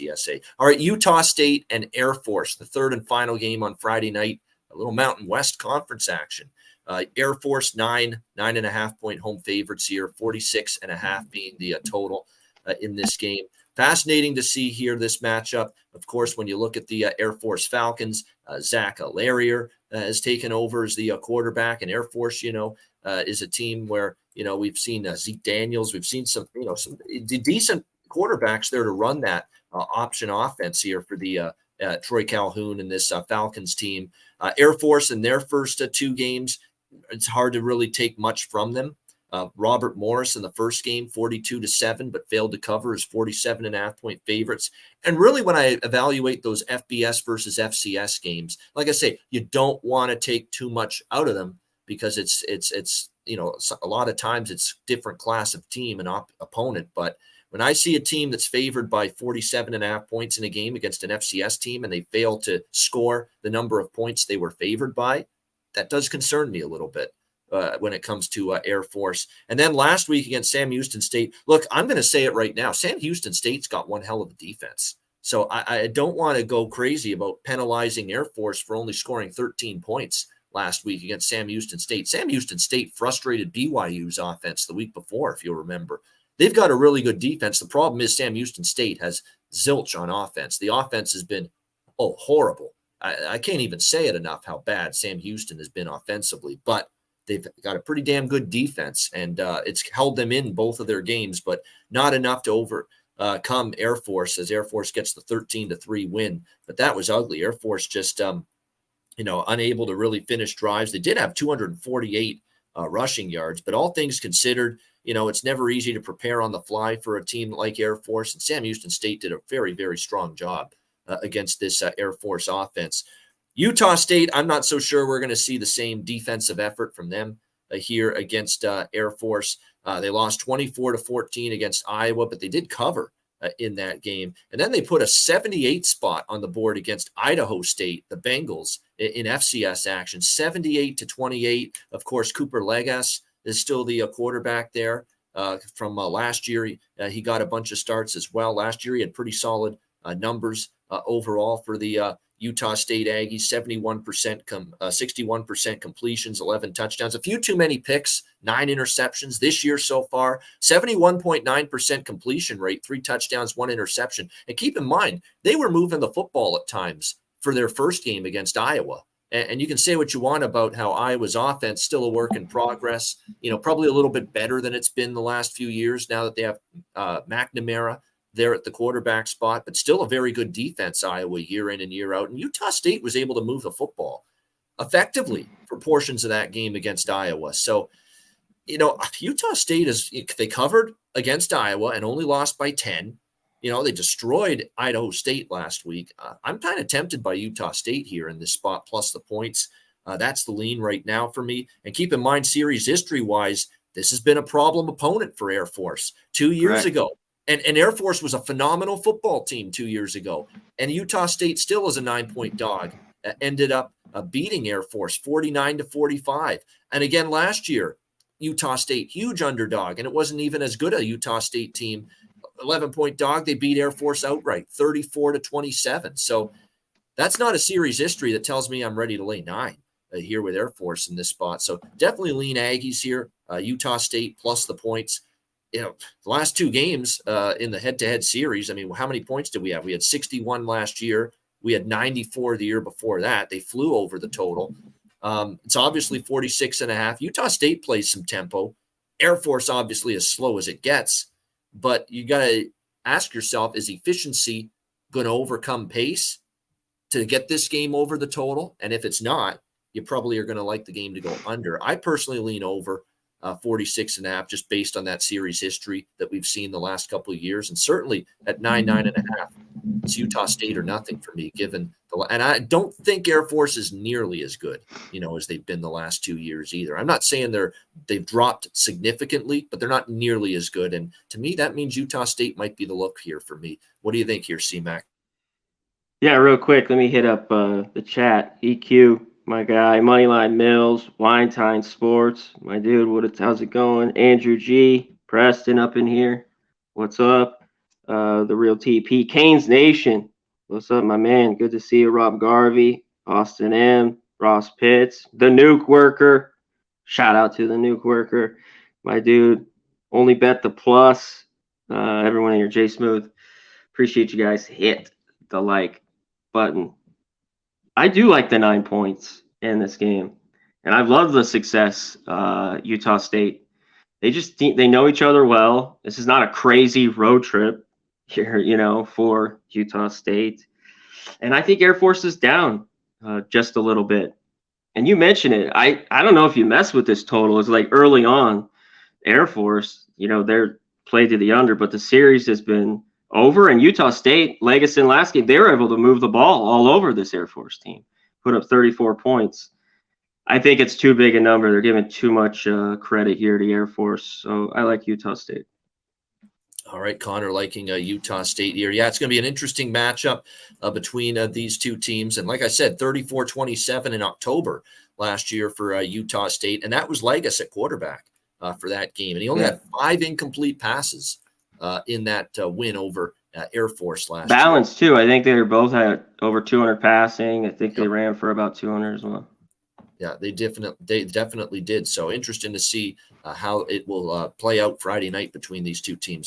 NCSA. All right, Utah State and Air Force, the third and final game on Friday night, a little Mountain West Conference action. Air Force 9.5 point home favorites here, 46.5 being the total in this game. Fascinating to see here this matchup. Of course, when you look at the Air Force Falcons, Zach Larrier has taken over as the quarterback, and Air Force, is a team where, we've seen Zeke Daniels. We've seen some decent quarterbacks there to run that option offense here for the Troy Calhoun and this Falcons team. Air Force in their first two games, it's hard to really take much from them. Robert Morris in the first game, 42-7, but failed to cover as 47.5 point favorites. And really, when I evaluate those FBS versus FCS games, like I say, you don't want to take too much out of them because it's a lot of times it's different class of team and opponent. But when I see a team that's favored by 47.5 points in a game against an FCS team and they fail to score the number of points they were favored by, that does concern me a little bit. When it comes to Air Force. And then last week against Sam Houston State, look, I'm going to say it right now. Sam Houston State's got one hell of a defense. So I don't want to go crazy about penalizing Air Force for only scoring 13 points last week against Sam Houston State. Sam Houston State frustrated BYU's offense the week before, if you'll remember. They've got a really good defense. The problem is Sam Houston State has zilch on offense. The offense has been, horrible. I can't even say it enough how bad Sam Houston has been offensively, but they've got a pretty damn good defense, and it's held them in both of their games, but not enough to overcome Air Force as Air Force gets the 13-3 win. But that was ugly. Air Force just, unable to really finish drives. They did have 248 rushing yards, but all things considered, it's never easy to prepare on the fly for a team like Air Force, and Sam Houston State did a very, very strong job against this Air Force offense. Utah State, I'm not so sure we're going to see the same defensive effort from them here against Air Force. They lost 24-14 against Iowa, but they did cover in that game. And then they put a 78 spot on the board against Idaho State, the Bengals, in FCS action, 78-28. Of course, Cooper Legas is still the quarterback there from last year. He got a bunch of starts as well. Last year, he had pretty solid numbers overall for the Utah State Aggies, 61% completions, 11 touchdowns, a few too many picks, 9 interceptions this year so far, 71.9% completion rate, 3 touchdowns, 1 interception. And keep in mind, they were moving the football at times for their first game against Iowa. And you can say what you want about how Iowa's offense, still a work in progress, probably a little bit better than it's been the last few years now that they have McNamara there at the quarterback spot, but still a very good defense, Iowa, year in and year out. And Utah State was able to move the football effectively for portions of that game against Iowa. So, Utah State they covered against Iowa and only lost by 10. They destroyed Idaho State last week. I'm kind of tempted by Utah State here in this spot, plus the points. That's the lean right now for me. And keep in mind, series history-wise, this has been a problem opponent for Air Force 2 years ago. And Air Force was a phenomenal football team 2 years ago. And Utah State still is a 9-point dog, ended up beating Air Force 49-45. And again, last year, Utah State, huge underdog. And it wasn't even as good a Utah State team. 11-point dog, they beat Air Force outright, 34-27. So that's not a series history that tells me I'm ready to lay 9 here with Air Force in this spot. So definitely lean Aggies here, Utah State plus the points. The last 2 games in the head-to-head series, how many points did we have? We had 61 last year. We had 94 the year before that. They flew over the total. It's obviously 46.5. Utah State plays some tempo. Air Force obviously as slow as it gets. But you got to ask yourself, is efficiency going to overcome pace to get this game over the total? And if it's not, you probably are going to like the game to go under. I personally lean over 46.5, just based on that series history that we've seen the last couple of years. And certainly at 9.5, it's Utah State or nothing for me, and I don't think Air Force is nearly as good, as they've been the last 2 years either. I'm not saying they've dropped significantly, but they're not nearly as good. And to me, that means Utah State might be the look here for me. What do you think here, C-Mac? Yeah, real quick, let me hit up the chat. EQ, my guy, Moneyline Mills, Winetime Sports, my dude, how's it going? Andrew G, Preston up in here, what's up? the real TP. Canes Nation. What's up, my man? Good to see you, Rob Garvey, Austin M, Ross Pitts, the Nuke Worker. Shout out to the Nuke Worker, my dude. Only bet the plus. Everyone in your J Smooth. Appreciate you guys. Hit the like button. I do like the 9 points in this game, and I've loved the success. Utah State. They know each other well. This is not a crazy road trip here, for Utah State. And I think Air Force is down just a little bit. And you mentioned it. I don't know if you mess with this total. It's like early on, Air Force, they're played to the under, but the series has been over. And Utah State, Legacy last game, they were able to move the ball all over this Air Force team, put up 34 points. I think it's too big a number. They're giving too much credit here to Air Force. So I like Utah State. All right, Conor liking Utah State here. Yeah, it's going to be an interesting matchup between these two teams. And like I said, 34-27 in October last year for Utah State. And that was Legas at quarterback for that game. And he only had 5 incomplete passes in that win over Air Force last year. Balance, too. I think they both had over 200 passing. I think they ran for about 200 as well. Yeah, they definitely did. So interesting to see how it will play out Friday night between these two teams.